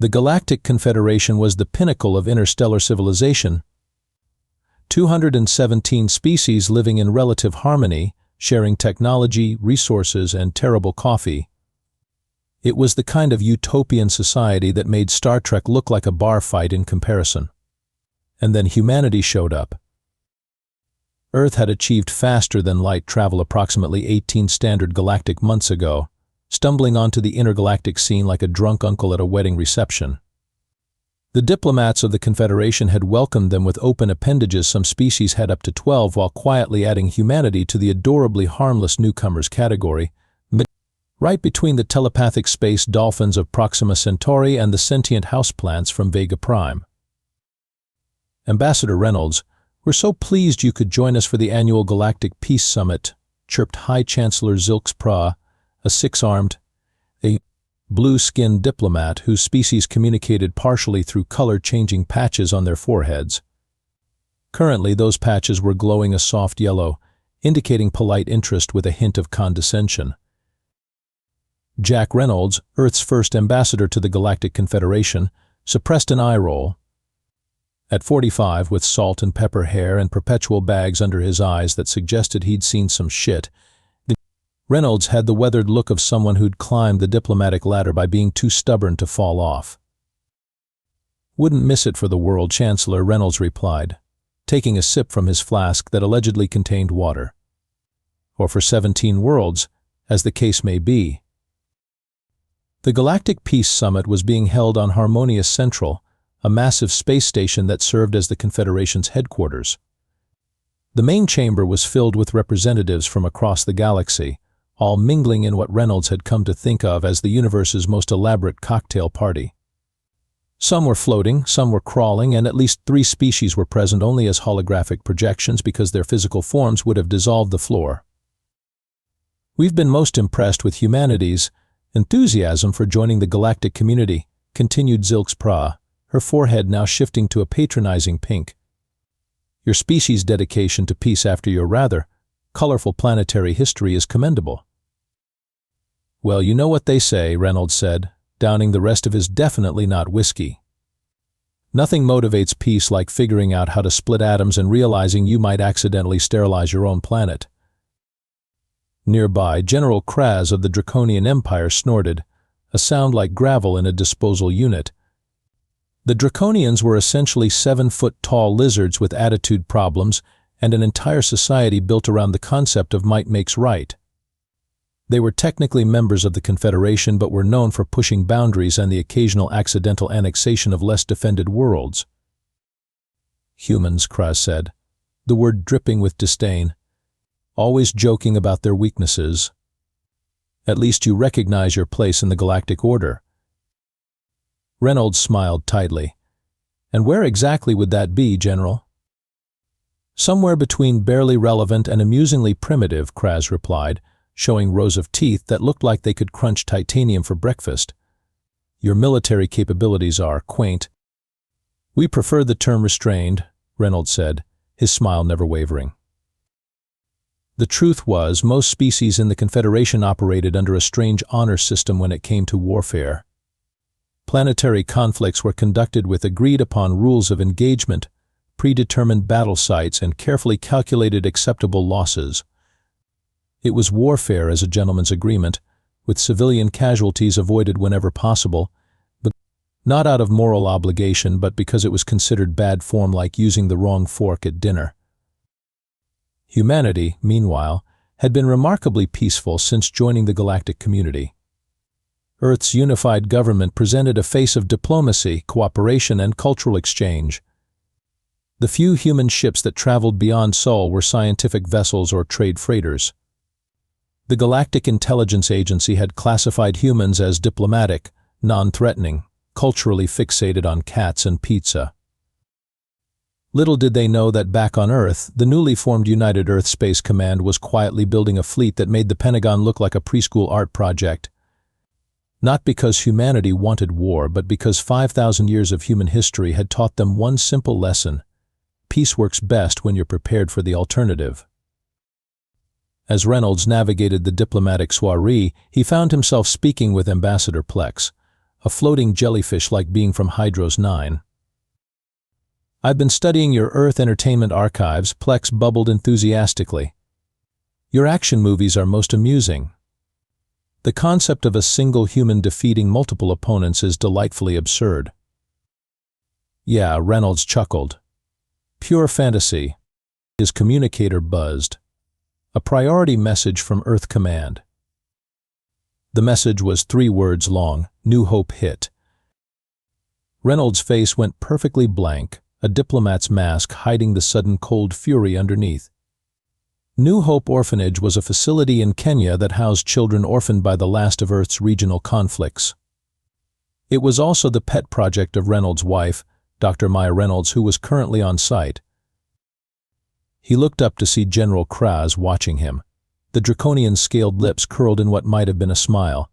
The Galactic Confederation was the pinnacle of interstellar civilization. 217 species living in relative harmony, sharing technology, resources, and terrible coffee. It was the kind of utopian society that made Star Trek look like a bar fight in comparison. And then humanity showed up. Earth had achieved faster-than-light travel approximately 18 standard galactic months ago, stumbling onto the intergalactic scene like a drunk uncle at a wedding reception. The diplomats of the Confederation had welcomed them with open appendages. Some species had up to 12, while quietly adding humanity to the adorably harmless newcomers category, right between the telepathic space dolphins of Proxima Centauri and the sentient houseplants from Vega Prime. Ambassador Reynolds, "We're so pleased you could join us for the annual Galactic Peace Summit," chirped High Chancellor Zilx Pra, a six-armed, blue-skinned diplomat whose species communicated partially through color-changing patches on their foreheads. Currently, those patches were glowing a soft yellow, indicating polite interest with a hint of condescension. Jack Reynolds, Earth's first ambassador to the Galactic Confederation, suppressed an eye roll. At 45, with salt and pepper hair and perpetual bags under his eyes that suggested he'd seen some shit, Reynolds had the weathered look of someone who'd climbed the diplomatic ladder by being too stubborn to fall off. "Wouldn't miss it for the world, Chancellor," Reynolds replied, taking a sip from his flask that allegedly contained water. "Or for 17 worlds, as the case may be." The Galactic Peace Summit was being held on Harmonious Central, a massive space station that served as the Confederation's headquarters. The main chamber was filled with representatives from across the galaxy, all mingling in what Reynolds had come to think of as the universe's most elaborate cocktail party. Some were floating, some were crawling, and at least 3 species were present only as holographic projections because their physical forms would have dissolved the floor. "We've been most impressed with humanity's enthusiasm for joining the galactic community," continued Zilx Pra, her forehead now shifting to a patronizing pink. "Your species' dedication to peace after your rather colorful planetary history is commendable." "Well, you know what they say," Reynolds said, downing the rest of his definitely not whiskey. "Nothing motivates peace like figuring out how to split atoms and realizing you might accidentally sterilize your own planet." Nearby, General Kraz of the Draconian Empire snorted, a sound like gravel in a disposal unit. The Draconians were essentially 7-foot-tall lizards with attitude problems and an entire society built around the concept of might makes right. They were technically members of the Confederation but were known for pushing boundaries and the occasional accidental annexation of less defended worlds. "Humans," Kraz said, the word dripping with disdain, "always joking about their weaknesses. At least you recognize your place in the galactic order." Reynolds smiled tightly. "And where exactly would that be, General?" "Somewhere between barely relevant and amusingly primitive," Kraz replied, showing rows of teeth that looked like they could crunch titanium for breakfast. "Your military capabilities are quaint." "We prefer the term restrained," Reynolds said, his smile never wavering. The truth was, most species in the Confederation operated under a strange honor system when it came to warfare. Planetary conflicts were conducted with agreed-upon rules of engagement, predetermined battle sites, and carefully calculated acceptable losses. It was warfare as a gentleman's agreement, with civilian casualties avoided whenever possible, but not out of moral obligation, but because it was considered bad form, like using the wrong fork at dinner. Humanity, meanwhile, had been remarkably peaceful since joining the galactic community. Earth's unified government presented a face of diplomacy, cooperation, and cultural exchange. The few human ships that traveled beyond Sol were scientific vessels or trade freighters. The Galactic Intelligence Agency had classified humans as diplomatic, non-threatening, culturally fixated on cats and pizza. Little did they know that back on Earth, the newly formed United Earth Space Command was quietly building a fleet that made the Pentagon look like a preschool art project. Not because humanity wanted war, but because 5,000 years of human history had taught them one simple lesson: peace works best when you're prepared for the alternative. As Reynolds navigated the diplomatic soiree, he found himself speaking with Ambassador Plex, a floating jellyfish-like being from Hydros 9. "I've been studying your Earth entertainment archives," Plex bubbled enthusiastically. "Your action movies are most amusing. The concept of a single human defeating multiple opponents is delightfully absurd." "Yeah," Reynolds chuckled. "Pure fantasy." His communicator buzzed. A priority message from Earth Command. The message was 3 words long: New Hope hit. Reynolds' face went perfectly blank, a diplomat's mask hiding the sudden cold fury underneath. New Hope Orphanage was a facility in Kenya that housed children orphaned by the last of Earth's regional conflicts. It was also the pet project of Reynolds' wife, Dr. Maya Reynolds, who was currently on site. He looked up to see General Kraz watching him, the draconian scaled lips curled in what might have been a smile.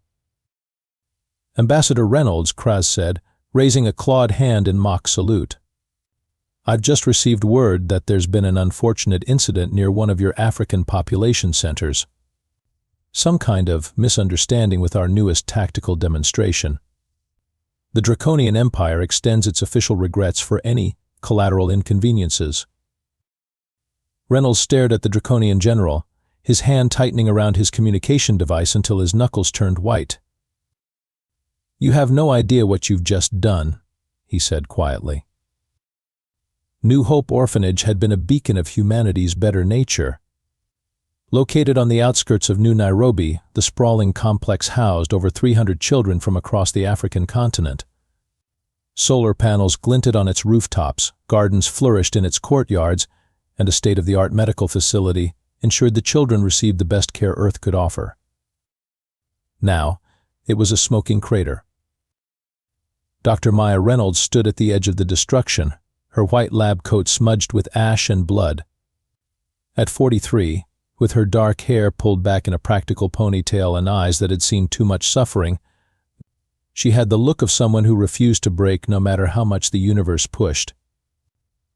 "Ambassador Reynolds," Kraz said, raising a clawed hand in mock salute. "I've just received word that there's been an unfortunate incident near one of your African population centers. Some kind of misunderstanding with our newest tactical demonstration. The Draconian Empire extends its official regrets for any collateral inconveniences." Reynolds stared at the Draconian general, his hand tightening around his communication device until his knuckles turned white. "You have no idea what you've just done," he said quietly. New Hope Orphanage had been a beacon of humanity's better nature. Located on the outskirts of New Nairobi, the sprawling complex housed over 300 children from across the African continent. Solar panels glinted on its rooftops, gardens flourished in its courtyards, and a state-of-the-art medical facility ensured the children received the best care Earth could offer. Now, it was a smoking crater. Dr. Maya Reynolds stood at the edge of the destruction, her white lab coat smudged with ash and blood. At 43, with her dark hair pulled back in a practical ponytail and eyes that had seen too much suffering, she had the look of someone who refused to break no matter how much the universe pushed.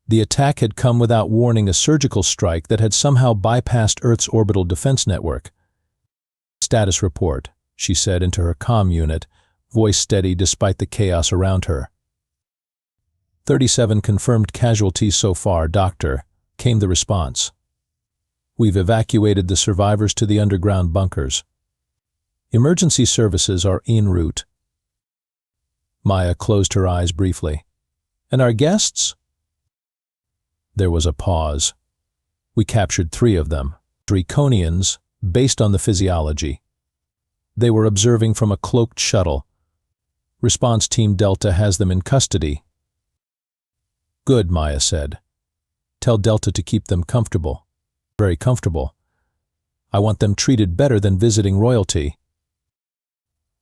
The attack had come without warning, a surgical strike that had somehow bypassed Earth's orbital defense network. "Status report," she said into her comm unit, voice steady despite the chaos around her. 37 confirmed casualties so far, Doctor," came the response. "We've evacuated the survivors to the underground bunkers. Emergency services are en route." Maya closed her eyes briefly. "And our guests?" There was a pause. "We captured 3 of them, Draconians, based on the physiology. They were observing from a cloaked shuttle. Response Team Delta has them in custody." "Good," Maya said. "Tell Delta to keep them comfortable. Very comfortable. I want them treated better than visiting royalty."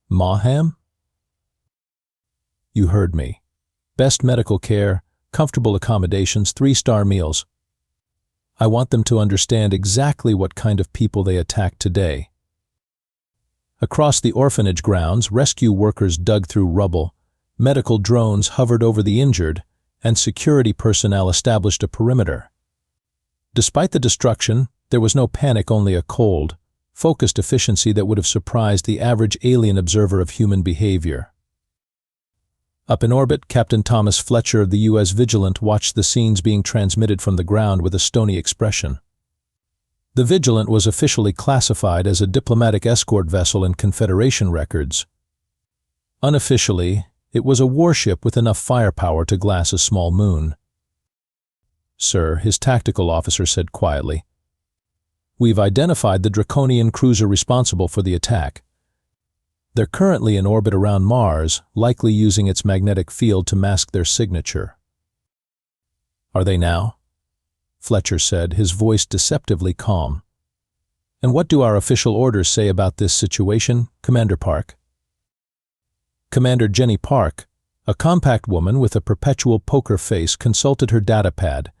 "Maham?" "You heard me. Best medical care, comfortable accommodations, 3-star meals. I want them to understand exactly what kind of people they attacked today." Across the orphanage grounds, rescue workers dug through rubble, medical drones hovered over the injured, and security personnel established a perimeter. Despite the destruction, there was no panic, only a cold, focused efficiency that would have surprised the average alien observer of human behavior. Up in orbit, Captain Thomas Fletcher of the U.S. Vigilant watched the scenes being transmitted from the ground with a stony expression. The Vigilant was officially classified as a diplomatic escort vessel in Confederation records. Unofficially, it was a warship with enough firepower to glass a small moon. "Sir," his tactical officer said quietly, "we've identified the Draconian cruiser responsible for the attack. They're currently in orbit around Mars, likely using its magnetic field to mask their signature." "Are they now?" Fletcher said, his voice deceptively calm. "And what do our official orders say about this situation, Commander Park?" Commander Jenny Park, a compact woman with a perpetual poker face, consulted her datapad.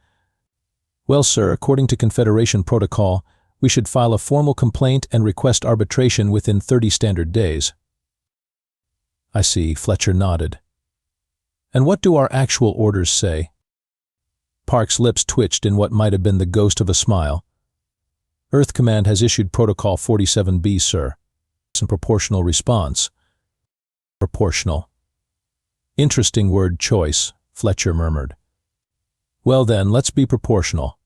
"Well, sir, according to Confederation protocol, we should file a formal complaint and request arbitration within 30 standard days." "I see," Fletcher nodded. "And what do our actual orders say?" Park's lips twitched in what might have been the ghost of a smile. "Earth Command has issued Protocol 47B, sir. It's a proportional response." "Proportional," Interesting word choice, Fletcher murmured. Well then, let's be proportional.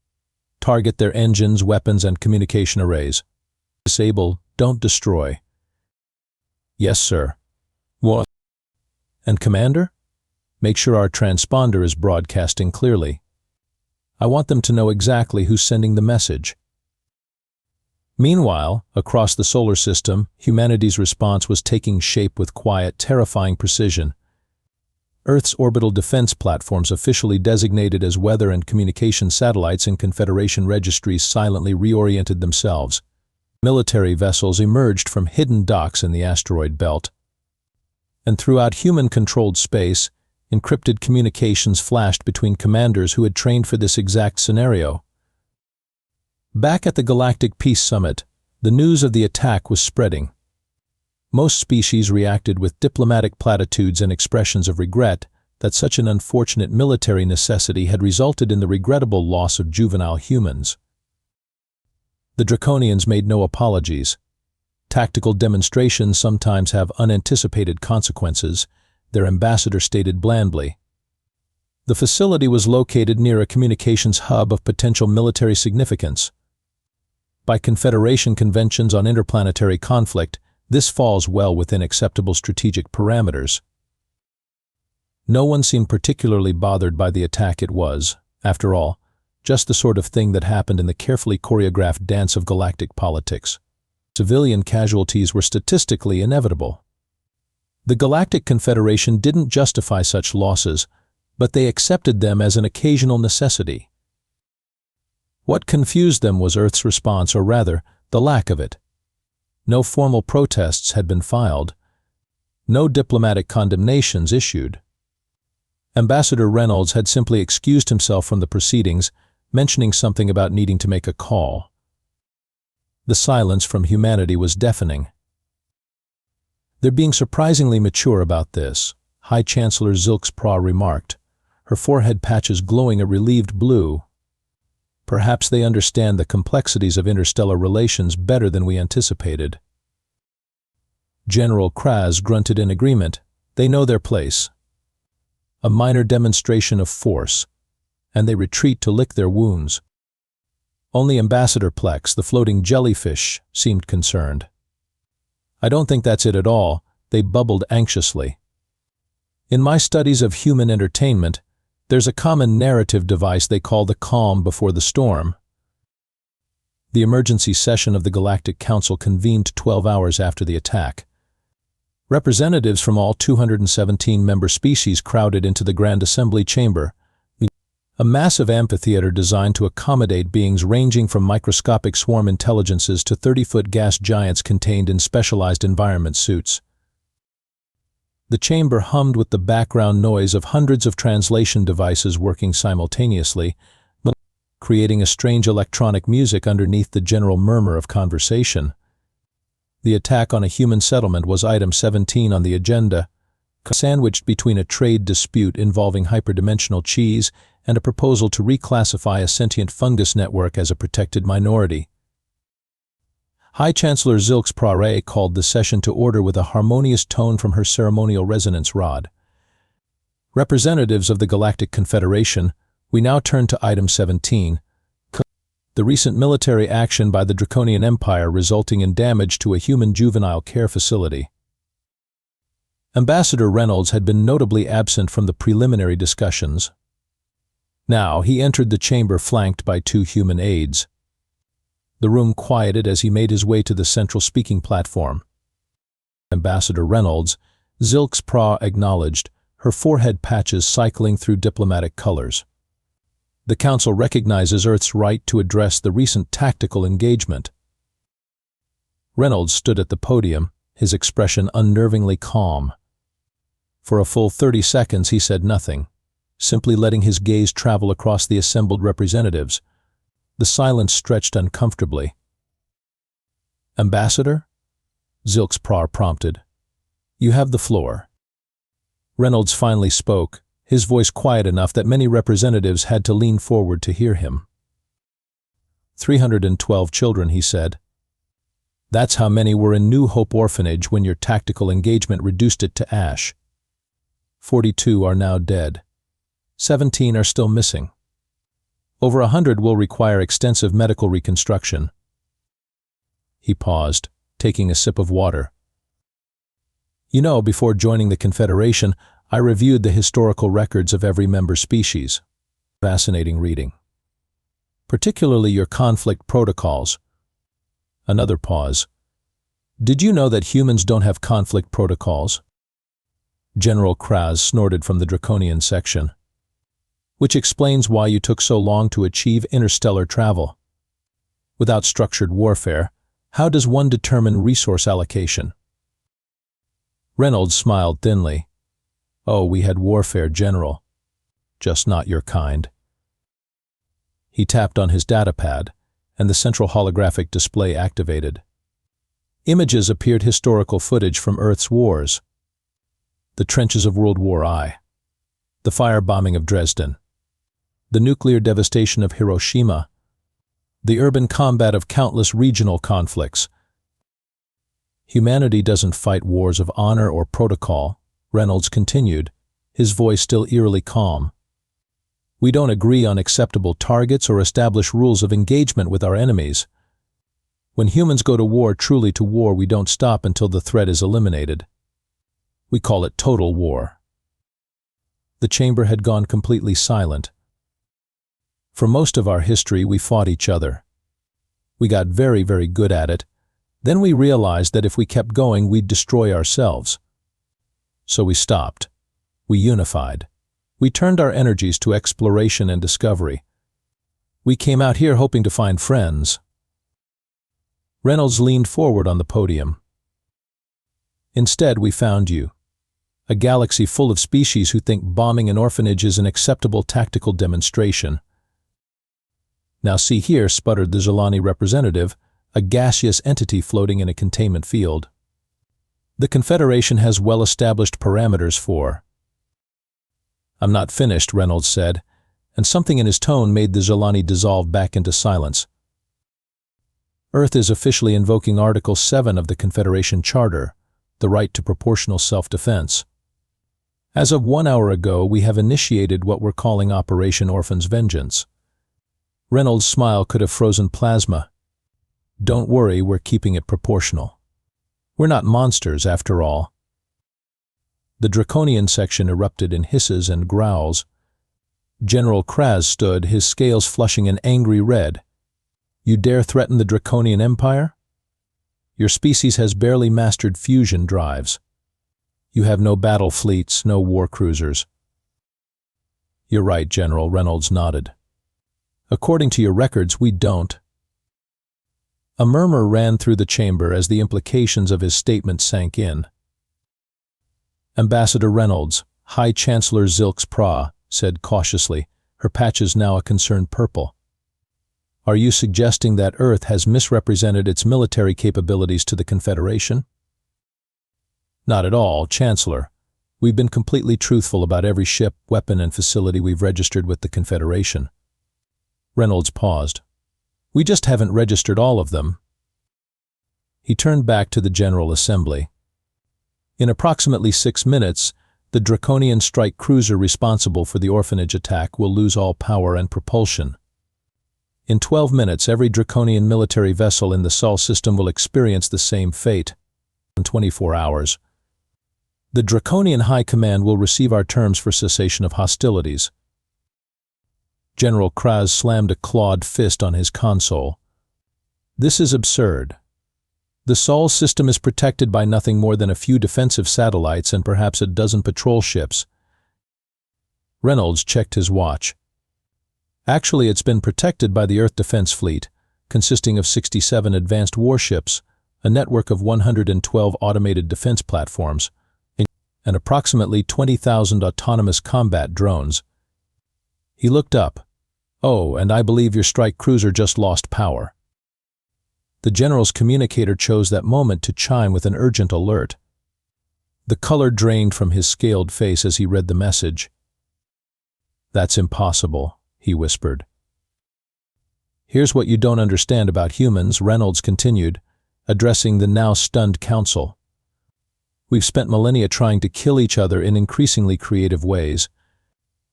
Target their engines, weapons, and communication arrays. Disable, don't destroy. Yes, sir. What? And Commander? Make sure our transponder is broadcasting clearly. I want them to know exactly who's sending the message. Meanwhile, across the solar system, humanity's response was taking shape with quiet, terrifying precision. Earth's orbital defense platforms, officially designated as weather and communication satellites in Confederation registries, silently reoriented themselves. Military vessels emerged from hidden docks in the asteroid belt. And throughout human-controlled space, encrypted communications flashed between commanders who had trained for this exact scenario. Back at the Galactic Peace Summit, the news of the attack was spreading. Most species reacted with diplomatic platitudes and expressions of regret that such an unfortunate military necessity had resulted in the regrettable loss of juvenile humans. The Draconians made no apologies. Tactical demonstrations sometimes have unanticipated consequences, their ambassador stated blandly. The facility was located near a communications hub of potential military significance. By Confederation conventions on interplanetary conflict, this falls well within acceptable strategic parameters. No one seemed particularly bothered by the attack. It was, after all, just the sort of thing that happened in the carefully choreographed dance of galactic politics. Civilian casualties were statistically inevitable. The Galactic Confederation didn't justify such losses, but they accepted them as an occasional necessity. What confused them was Earth's response, or rather, the lack of it. No formal protests had been filed. No diplomatic condemnations issued. Ambassador Reynolds had simply excused himself from the proceedings, mentioning something about needing to make a call. The silence from humanity was deafening. They're being surprisingly mature about this, High Chancellor Zilks Pra remarked, her forehead patches glowing a relieved blue. Perhaps they understand the complexities of interstellar relations better than we anticipated. General Kraz grunted in agreement. They know their place. A minor demonstration of force, and they retreat to lick their wounds. Only Ambassador Plex, the floating jellyfish, seemed concerned. I don't think that's it at all, they bubbled anxiously. In my studies of human entertainment, there's a common narrative device they call the calm before the storm. The emergency session of the Galactic Council convened 12 hours after the attack. Representatives from all 217 member species crowded into the Grand Assembly Chamber, a massive amphitheater designed to accommodate beings ranging from microscopic swarm intelligences to 30-foot gas giants contained in specialized environment suits. The chamber hummed with the background noise of hundreds of translation devices working simultaneously, creating a strange electronic music underneath the general murmur of conversation. The attack on a human settlement was item 17 on the agenda, sandwiched between a trade dispute involving hyperdimensional cheese and a proposal to reclassify a sentient fungus network as a protected minority. High Chancellor Zilks Pra called the session to order with a harmonious tone from her ceremonial resonance rod. Representatives of the Galactic Confederation, we now turn to item 17, the recent military action by the Draconian Empire resulting in damage to a human juvenile care facility. Ambassador Reynolds had been notably absent from the preliminary discussions. Now he entered the chamber flanked by 2 human aides. The room quieted as he made his way to the central speaking platform. Ambassador Reynolds, Zilks Pra acknowledged, her forehead patches cycling through diplomatic colors. The Council recognizes Earth's right to address the recent tactical engagement. Reynolds stood at the podium, his expression unnervingly calm. For a full 30 seconds he said nothing, simply letting his gaze travel across the assembled representatives. The silence stretched uncomfortably. Ambassador? Zilks Pra prompted. You have the floor. Reynolds finally spoke, his voice quiet enough that many representatives had to lean forward to hear him. 312 children, he said. That's how many were in New Hope Orphanage when your tactical engagement reduced it to ash. 42 are now dead. 17 are still missing. Over 100 will require extensive medical reconstruction. He paused, taking a sip of water. You know, before joining the Confederation, I reviewed the historical records of every member species. Fascinating reading. Particularly your conflict protocols. Another pause. Did you know that humans don't have conflict protocols? General Kraz snorted from the Draconian section. Which explains why you took so long to achieve interstellar travel. Without structured warfare, how does one determine resource allocation? Reynolds smiled thinly. Oh, we had warfare, General. Just not your kind. He tapped on his datapad, and the central holographic display activated. Images appeared, historical footage from Earth's wars. The trenches of World War I. The firebombing of Dresden. The nuclear devastation of Hiroshima. The urban combat of countless regional conflicts. Humanity doesn't fight wars of honor or protocol, Reynolds continued, his voice still eerily calm. We don't agree on acceptable targets or establish rules of engagement with our enemies. When humans go to war, truly to war, we don't stop until the threat is eliminated. We call it total war. The chamber had gone completely silent. For most of our history, we fought each other. We got very, very good at it. Then we realized that if we kept going, we'd destroy ourselves. So we stopped. We unified. We turned our energies to exploration and discovery. We came out here hoping to find friends. Reynolds leaned forward on the podium. Instead, we found you. A galaxy full of species who think bombing an orphanage is an acceptable tactical demonstration. Now see here, sputtered the Zolani representative, a gaseous entity floating in a containment field. The Confederation has well-established parameters for. I'm not finished, Reynolds said, and something in his tone made the Zolani dissolve back into silence. Earth is officially invoking Article 7 of the Confederation Charter, the right to proportional self-defense. As of 1 hour ago, we have initiated what we're calling Operation Orphan's Vengeance. Reynolds' smile could have frozen plasma. Don't worry, we're keeping it proportional. We're not monsters, after all. The Draconian section erupted in hisses and growls. General Kraz stood, his scales flushing an angry red. You dare threaten the Draconian Empire? Your species has barely mastered fusion drives. You have no battle fleets, no war cruisers. You're right, General, Reynolds nodded. According to your records, we don't. A murmur ran through the chamber as the implications of his statement sank in. Ambassador Reynolds, High Chancellor Zilks Pra, said cautiously, her patches now a concerned purple. Are you suggesting that Earth has misrepresented its military capabilities to the Confederation? Not at all, Chancellor. We've been completely truthful about every ship, weapon, and facility we've registered with the Confederation. Reynolds paused. We just haven't registered all of them. He turned back to the General Assembly. In approximately 6 minutes, the Draconian strike cruiser responsible for the orphanage attack will lose all power and propulsion. In 12 minutes, every Draconian military vessel in the Sol system will experience the same fate. In 24 hours, the Draconian High Command will receive our terms for cessation of hostilities. General Kraz slammed a clawed fist on his console. This is absurd. The Sol system is protected by nothing more than a few defensive satellites and perhaps a dozen patrol ships. Reynolds checked his watch. Actually, it's been protected by the Earth Defense Fleet, consisting of 67 advanced warships, a network of 112 automated defense platforms, and approximately 20,000 autonomous combat drones. He looked up. Oh, and I believe your strike cruiser just lost power. The General's communicator chose that moment to chime with an urgent alert. The color drained from his scaled face as he read the message. That's impossible, he whispered. Here's what you don't understand about humans, Reynolds continued, addressing the now stunned council. We've spent millennia trying to kill each other in increasingly creative ways.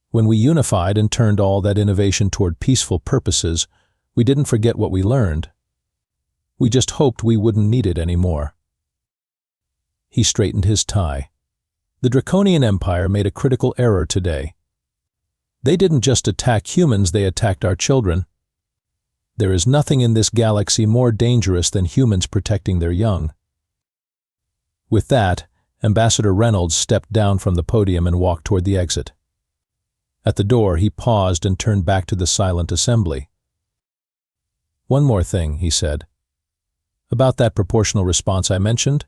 When we unified and turned all that innovation toward peaceful purposes, we didn't forget what we learned. We just hoped we wouldn't need it anymore. He straightened his tie. The Draconian Empire made a critical error today. They didn't just attack humans, they attacked our children. There is nothing in this galaxy more dangerous than humans protecting their young. With that, Ambassador Reynolds stepped down from the podium and walked toward the exit. At the door, he paused and turned back to the silent assembly. "One more thing," he said. "About that proportional response I mentioned,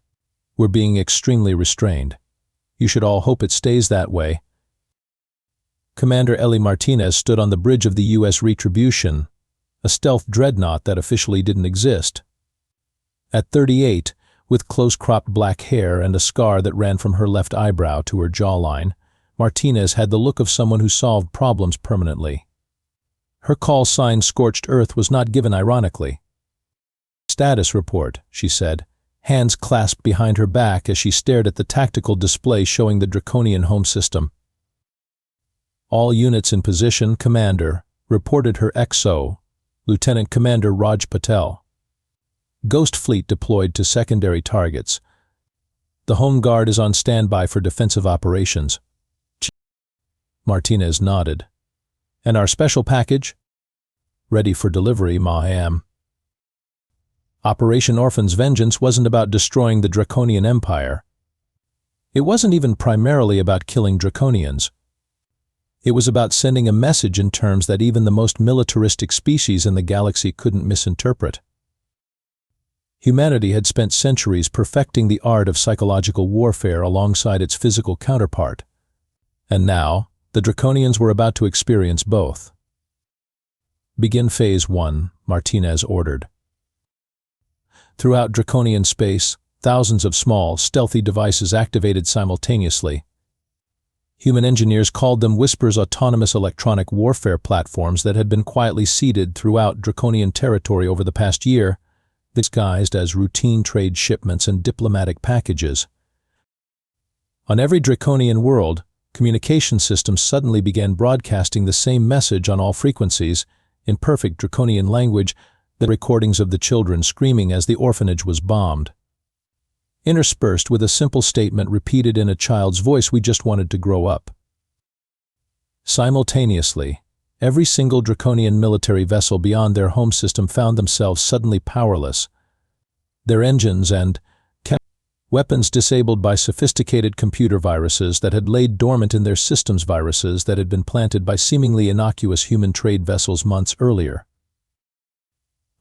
we're being extremely restrained. You should all hope it stays that way." Commander Ellie Martinez stood on the bridge of the U.S. Retribution, a stealth dreadnought that officially didn't exist. At 38, with close-cropped black hair and a scar that ran from her left eyebrow to her jawline, Martinez had the look of someone who solved problems permanently. Her call sign Scorched Earth was not given ironically. "Status report," she said, hands clasped behind her back as she stared at the tactical display showing the Draconian home system. "All units in position, Commander," reported her XO, Lieutenant Commander Raj Patel. "Ghost Fleet deployed to secondary targets. The Home Guard is on standby for defensive operations." Martinez nodded. "And our special package?" "Ready for delivery, ma'am." Operation Orphan's vengeance wasn't about destroying the Draconian Empire. It wasn't even primarily about killing Draconians. It was about sending a message in terms that even the most militaristic species in the galaxy couldn't misinterpret. Humanity had spent centuries perfecting the art of psychological warfare alongside its physical counterpart. And now, the Draconians were about to experience both. "Begin Phase 1, Martinez ordered. Throughout Draconian space, thousands of small, stealthy devices activated simultaneously. Human engineers called them Whisper's autonomous electronic warfare platforms that had been quietly seeded throughout Draconian territory over the past year, disguised as routine trade shipments and diplomatic packages. On every Draconian world, communication systems suddenly began broadcasting the same message on all frequencies, in perfect Draconian language, the recordings of the children screaming as the orphanage was bombed. Interspersed with a simple statement repeated in a child's voice, "We just wanted to grow up." Simultaneously, every single Draconian military vessel beyond their home system found themselves suddenly powerless. Their engines and weapons disabled by sophisticated computer viruses that had laid dormant in their systems, viruses that had been planted by seemingly innocuous human trade vessels months earlier.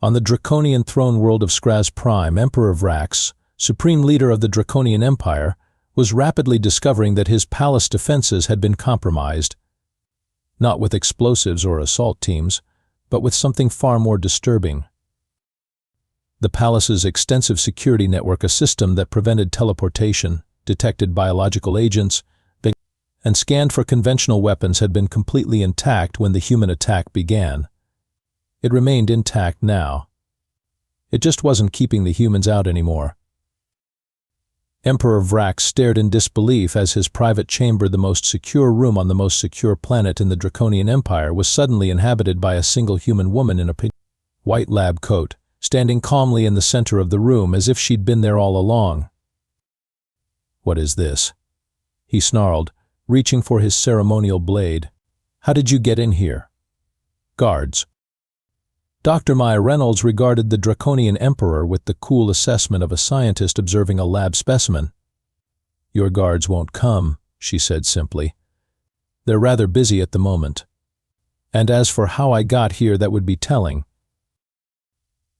On the Draconian throne world of Skraz Prime, Emperor Vrax, supreme leader of the Draconian Empire, was rapidly discovering that his palace defenses had been compromised, not with explosives or assault teams, but with something far more disturbing. The palace's extensive security network, a system that prevented teleportation, detected biological agents, and scanned for conventional weapons, had been completely intact when the human attack began. It remained intact now. It just wasn't keeping the humans out anymore. Emperor Vrax stared in disbelief as his private chamber, the most secure room on the most secure planet in the Draconian Empire, was suddenly inhabited by a single human woman in a white lab coat, standing calmly in the center of the room as if she'd been there all along. "What is this?" he snarled, reaching for his ceremonial blade. "How did you get in here?" "Guards." Dr. Maya Reynolds regarded the Draconian Emperor with the cool assessment of a scientist observing a lab specimen. "Your guards won't come," she said simply. "They're rather busy at the moment. And as for how I got here, that would be telling."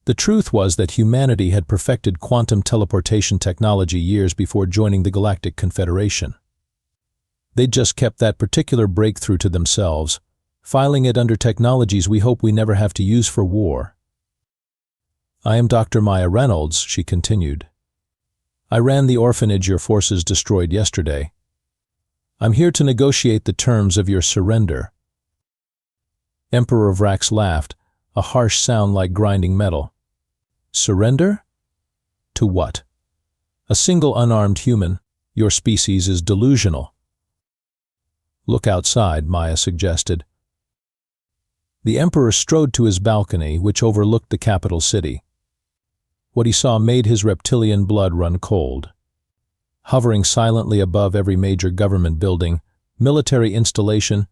The truth was that humanity had perfected quantum teleportation technology years before joining the Galactic Confederation. They'd just kept that particular breakthrough to themselves, filing it under technologies we hope we never have to use for war. "I am Dr. Maya Reynolds," she continued. "I ran the orphanage your forces destroyed yesterday. I'm here to negotiate the terms of your surrender." Emperor Vrax laughed, a harsh sound like grinding metal. "Surrender? To what?" "A single unarmed human," Your species is delusional. Look outside, Maya suggested. The Emperor strode to his balcony, which overlooked the capital city. What he saw made his reptilian blood run cold. Hovering silently above every major government building, military installation,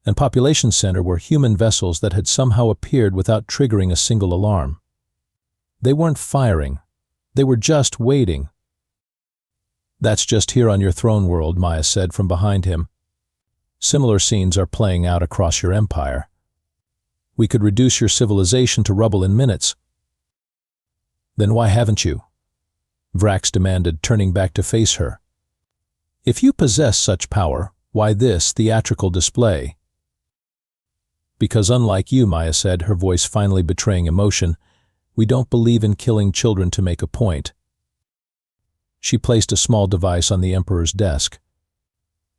and population center were human vessels that had somehow appeared without triggering a single alarm. They weren't firing. They were just waiting. That's just here on your throne world, Maya said from behind him. Similar scenes are playing out across your empire. We could reduce your civilization to rubble in minutes. Then why haven't you? Vrax demanded, turning back to face her. If you possess such power, why this theatrical display? Because unlike you, Maya said, her voice finally betraying emotion, we don't believe in killing children to make a point. She placed a small device on the Emperor's desk.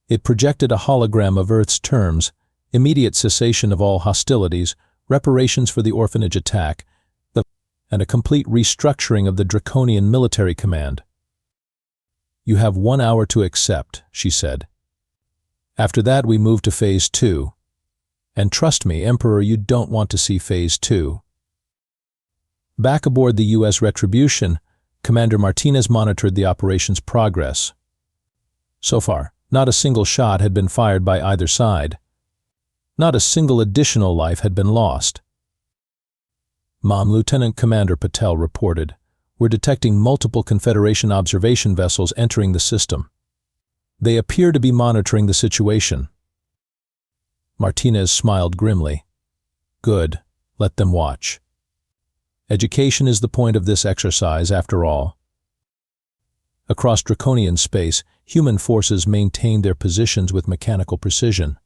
It projected a hologram of Earth's terms, immediate cessation of all hostilities, reparations for the orphanage attack, and a complete restructuring of the Draconian military command. You have 1 hour to accept, she said. After that we move to Phase 2. And trust me, Emperor, you don't want to see Phase 2. Back aboard the U.S. Retribution, Commander Martinez monitored the operation's progress. So far, not a single shot had been fired by either side. Not a single additional life had been lost. Mom, Lieutenant Commander Patel reported, we're detecting multiple Confederation observation vessels entering the system. They appear to be monitoring the situation. Martinez smiled grimly. Good, let them watch. Education is the point of this exercise, after all. Across Draconian space, human forces maintained their positions with mechanical precision.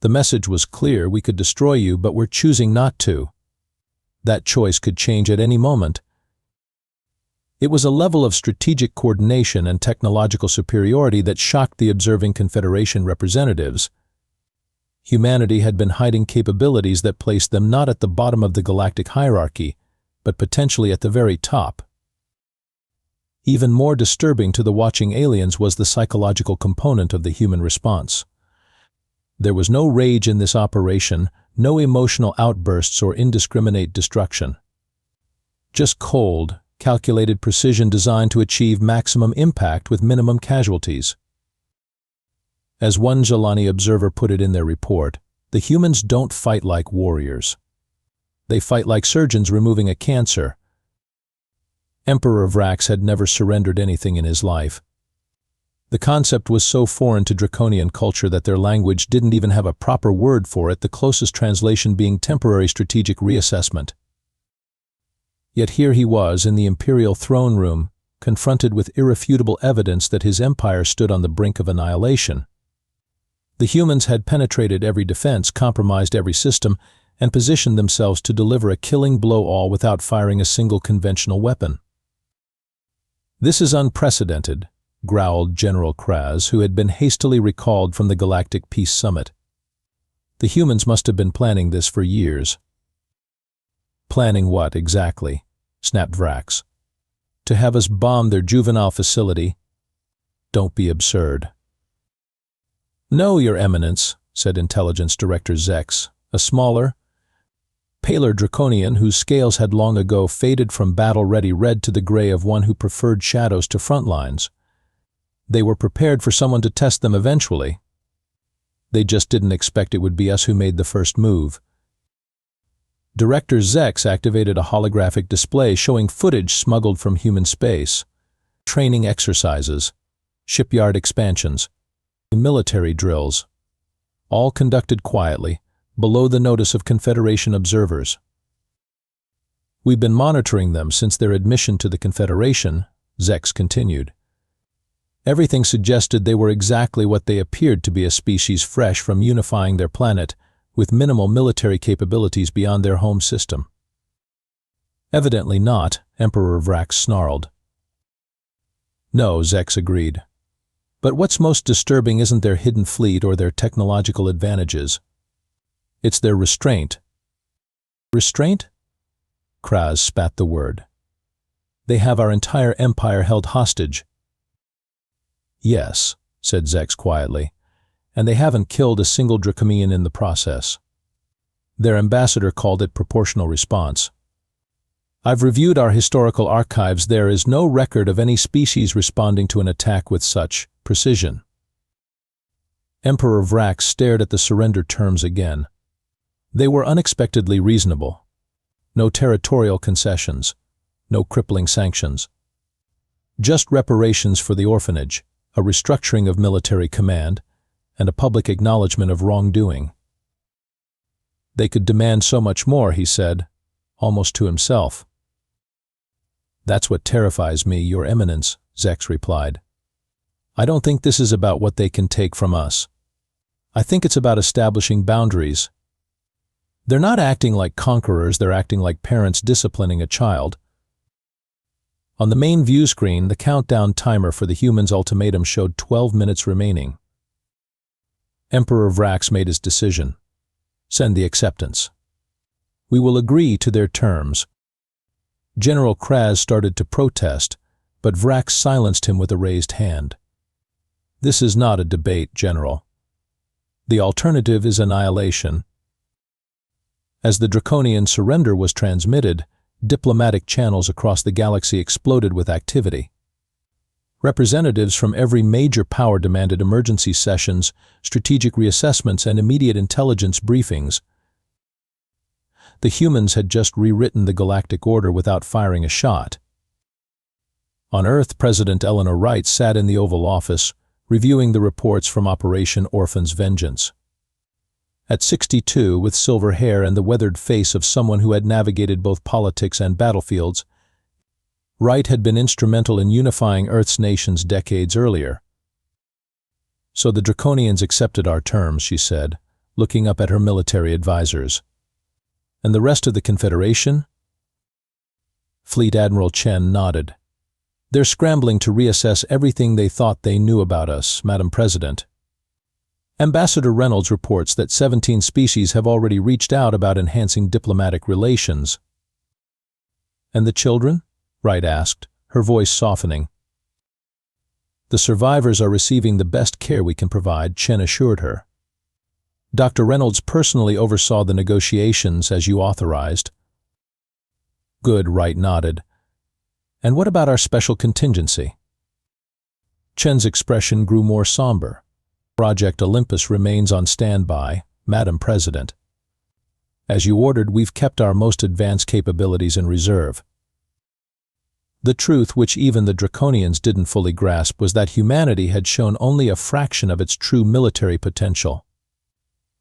The message was clear: we could destroy you, but we're choosing not to. That choice could change at any moment. It was a level of strategic coordination and technological superiority that shocked the observing Confederation representatives. Humanity had been hiding capabilities that placed them not at the bottom of the galactic hierarchy, but potentially at the very top. Even more disturbing to the watching aliens was the psychological component of the human response. There was no rage in this operation, no emotional outbursts or indiscriminate destruction. Just cold, calculated precision designed to achieve maximum impact with minimum casualties. As one Jelani observer put it in their report, the humans don't fight like warriors. They fight like surgeons removing a cancer. Emperor Vrax had never surrendered anything in his life. The concept was so foreign to Draconian culture that their language didn't even have a proper word for it, the closest translation being temporary strategic reassessment. Yet here he was in the Imperial throne room, confronted with irrefutable evidence that his empire stood on the brink of annihilation. The humans had penetrated every defense, compromised every system, and positioned themselves to deliver a killing blow all without firing a single conventional weapon. This is unprecedented, growled General Kraz, who had been hastily recalled from the Galactic Peace Summit. The humans must have been planning this for years. Planning what, exactly? Snapped Vrax. To have us bomb their juvenile facility? Don't be absurd. No, Your Eminence, said Intelligence Director Zex, a smaller, paler Draconian whose scales had long ago faded from battle-ready red to the gray of one who preferred shadows to front lines. They were prepared for someone to test them eventually. They just didn't expect it would be us who made the first move. Director Zex activated a holographic display showing footage smuggled from human space. Training exercises, shipyard expansions, military drills, all conducted quietly, below the notice of Confederation observers. We've been monitoring them since their admission to the Confederation, Zex continued. Everything suggested they were exactly what they appeared to be, a species fresh from unifying their planet, with minimal military capabilities beyond their home system. Evidently not, Emperor Vrax snarled. No, Zex agreed. But what's most disturbing isn't their hidden fleet or their technological advantages. It's their restraint. Restraint? Kraz spat the word. They have our entire empire held hostage. Yes, said Zex quietly, and they haven't killed a single Draconian in the process. Their ambassador called it proportional response. I've reviewed our historical archives. There is no record of any species responding to an attack with such precision. Emperor Vrax stared at the surrender terms again. They were unexpectedly reasonable. No territorial concessions, no crippling sanctions. Just reparations for the orphanage, a restructuring of military command, and a public acknowledgement of wrongdoing. They could demand so much more, he said, almost to himself. That's what terrifies me, Your Eminence, Zex replied. I don't think this is about what they can take from us. I think it's about establishing boundaries. They're not acting like conquerors, they're acting like parents disciplining a child. On the main view screen, the countdown timer for the humans' ultimatum showed 12 minutes remaining. Emperor Vrax made his decision. Send the acceptance. We will agree to their terms. General Kraz started to protest, but Vrax silenced him with a raised hand. This is not a debate, General. The alternative is annihilation. As the Draconian surrender was transmitted, diplomatic channels across the galaxy exploded with activity. Representatives from every major power demanded emergency sessions, strategic reassessments, and immediate intelligence briefings. The humans had just rewritten the Galactic Order without firing a shot. On Earth, President Eleanor Wright sat in the Oval Office, reviewing the reports from Operation Orphan's Vengeance. At 62, with silver hair and the weathered face of someone who had navigated both politics and battlefields, Wright had been instrumental in unifying Earth's nations decades earlier. So the Draconians accepted our terms, she said, looking up at her military advisors. And the rest of the Confederation? Fleet Admiral Chen nodded. They're scrambling to reassess everything they thought they knew about us, Madam President. Ambassador Reynolds reports that 17 species have already reached out about enhancing diplomatic relations. And the children? Wright asked, her voice softening. The survivors are receiving the best care we can provide, Chen assured her. Dr. Reynolds personally oversaw the negotiations as you authorized. Good, Wright nodded. And what about our special contingency? Chen's expression grew more somber. Project Olympus remains on standby, Madam President. As you ordered, we've kept our most advanced capabilities in reserve. The truth, which even the Draconians didn't fully grasp, was that humanity had shown only a fraction of its true military potential.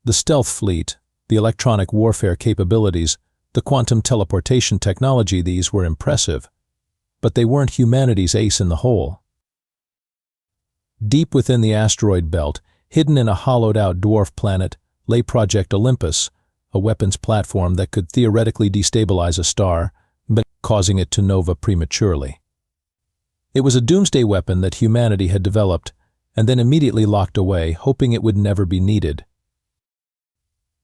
The stealth fleet, the electronic warfare capabilities, the quantum teleportation technology, these were impressive. But they weren't humanity's ace in the hole. Deep within the asteroid belt, hidden in a hollowed-out dwarf planet, lay Project Olympus, a weapons platform that could theoretically destabilize a star, but causing it to nova prematurely. It was a doomsday weapon that humanity had developed, and then immediately locked away, hoping it would never be needed.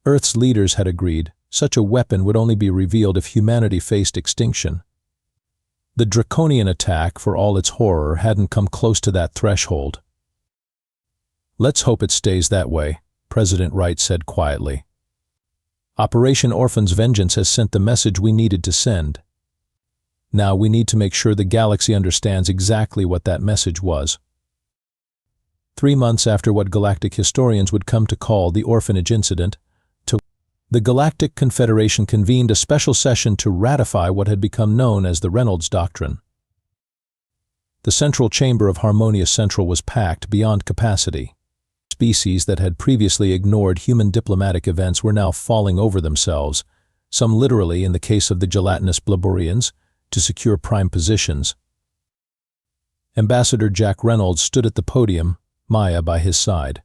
Earth's leaders had agreed such a weapon would only be revealed if humanity faced extinction. The Draconian attack, for all its horror, hadn't come close to that threshold. Let's hope it stays that way, President Wright said quietly. Operation Orphan's Vengeance has sent the message we needed to send. Now we need to make sure the galaxy understands exactly what that message was. 3 months after what galactic historians would come to call the Orphanage Incident, the Galactic Confederation convened a special session to ratify what had become known as the Reynolds Doctrine. The central chamber of Harmonious Central was packed beyond capacity. Species that had previously ignored human diplomatic events were now falling over themselves, some literally, in the case of the gelatinous Blaborians, to secure prime positions. Ambassador Jack Reynolds stood at the podium, Maya by his side.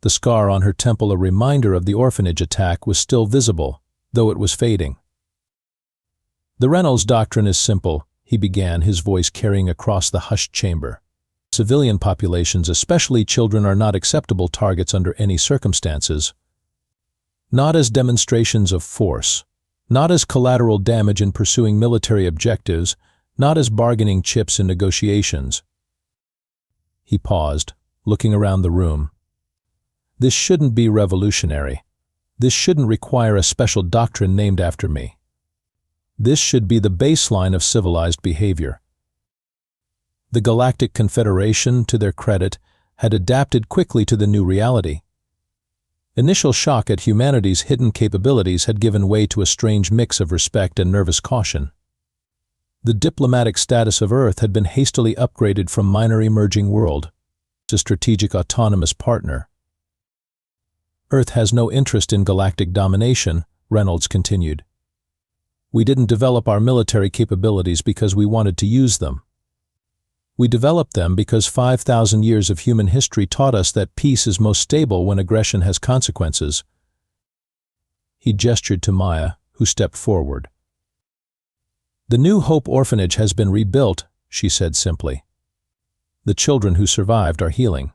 The scar on her temple, a reminder of the orphanage attack, was still visible, though it was fading. The Reynolds Doctrine is simple, he began, his voice carrying across the hushed chamber. Civilian populations, especially children, are not acceptable targets under any circumstances. Not as demonstrations of force, not as collateral damage in pursuing military objectives, not as bargaining chips in negotiations. He paused, looking around the room. This shouldn't be revolutionary. This shouldn't require a special doctrine named after me. This should be the baseline of civilized behavior. The Galactic Confederation, to their credit, had adapted quickly to the new reality. Initial shock at humanity's hidden capabilities had given way to a strange mix of respect and nervous caution. The diplomatic status of Earth had been hastily upgraded from minor emerging world to strategic autonomous partner. Earth has no interest in galactic domination, Reynolds continued. We didn't develop our military capabilities because we wanted to use them. We developed them because 5,000 years of human history taught us that peace is most stable when aggression has consequences. He gestured to Maya, who stepped forward. The new Hope Orphanage has been rebuilt, she said simply. The children who survived are healing.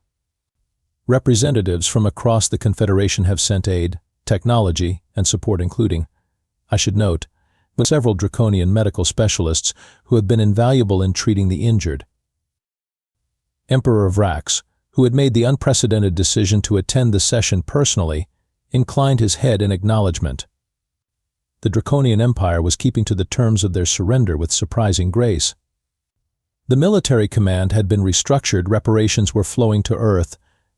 Representatives from across the Confederation have sent aid, technology, and support including, I should note, several Draconian medical specialists who have been invaluable in treating the injured. Emperor Vrax, who had made the unprecedented decision to attend the session personally, inclined his head in acknowledgement. The Draconian Empire was keeping to the terms of their surrender with surprising grace. The military command had been restructured, reparations were flowing to Earth,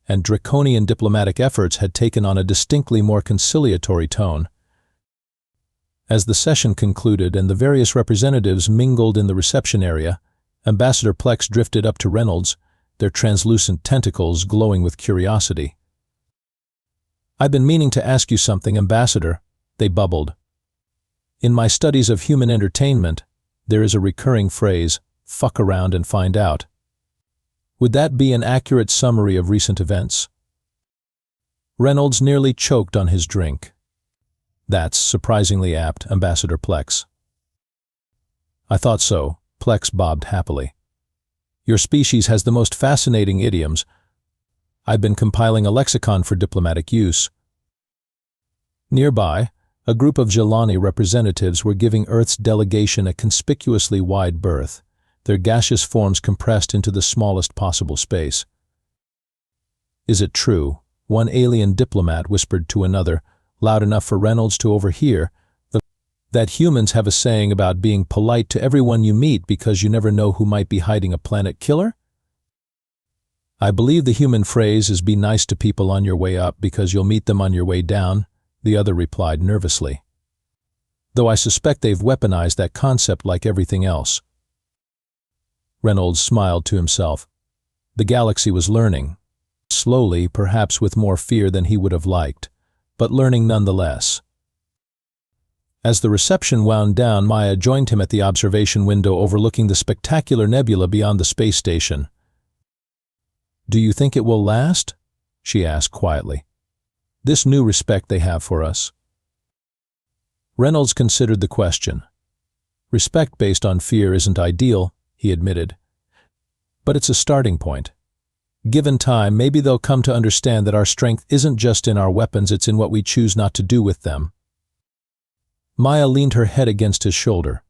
and Draconian diplomatic efforts had taken on a distinctly more conciliatory tone. As the session concluded and the various representatives mingled in the reception area, Ambassador Plex drifted up to Reynolds, their translucent tentacles glowing with curiosity. I've been meaning to ask you something, Ambassador, they bubbled. In my studies of human entertainment, there is a recurring phrase, fuck around and find out. Would that be an accurate summary of recent events? Reynolds nearly choked on his drink. That's surprisingly apt, Ambassador Plex. I thought so, Plex bobbed happily. Your species has the most fascinating idioms. I've been compiling a lexicon for diplomatic use. Nearby, a group of Jelani representatives were giving Earth's delegation a conspicuously wide berth, their gaseous forms compressed into the smallest possible space. Is it true, one alien diplomat whispered to another, loud enough for Reynolds to overhear, that humans have a saying about being polite to everyone you meet because you never know who might be hiding a planet killer? I believe the human phrase is be nice to people on your way up because you'll meet them on your way down, the other replied nervously. Though I suspect they've weaponized that concept like everything else. Reynolds smiled to himself. The galaxy was learning. Slowly, perhaps with more fear than he would have liked, but learning nonetheless. As the reception wound down, Maya joined him at the observation window overlooking the spectacular nebula beyond the space station. Do you think it will last? She asked quietly. This new respect they have for us. Reynolds considered the question. Respect based on fear isn't ideal, he admitted. But it's a starting point. Given time, maybe they'll come to understand that our strength isn't just in our weapons, it's in what we choose not to do with them. Maya leaned her head against his shoulder.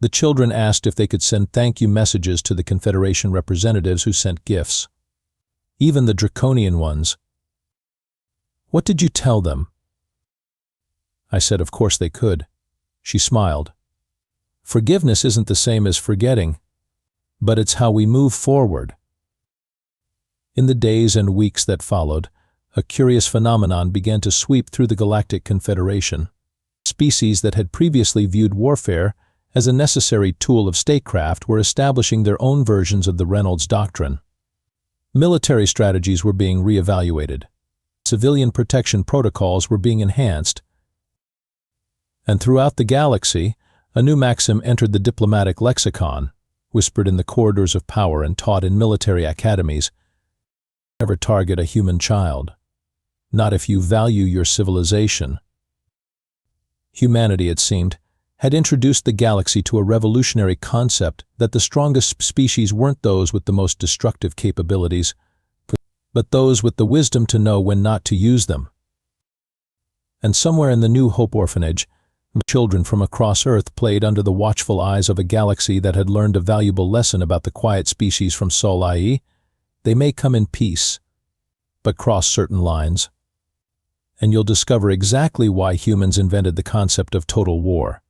The children asked if they could send thank you messages to the Confederation representatives who sent gifts. Even the Draconian ones. What did you tell them? I said of course they could. She smiled. Forgiveness isn't the same as forgetting, but it's how we move forward. In the days and weeks that followed, a curious phenomenon began to sweep through the Galactic Confederation. Species that had previously viewed warfare as a necessary tool of statecraft were establishing their own versions of the Reynolds Doctrine. Military strategies were being reevaluated. Civilian protection protocols were being enhanced. And throughout the galaxy, a new maxim entered the diplomatic lexicon, whispered in the corridors of power and taught in military academies. Never target a human child. Not if you value your civilization. Humanity, it seemed, had introduced the galaxy to a revolutionary concept that the strongest species weren't those with the most destructive capabilities, but those with the wisdom to know when not to use them. And somewhere in the new Hope Orphanage, children from across Earth played under the watchful eyes of a galaxy that had learned a valuable lesson about the quiet species from Sol-IE. They may come in peace, but cross certain lines. And you'll discover exactly why humans invented the concept of total war.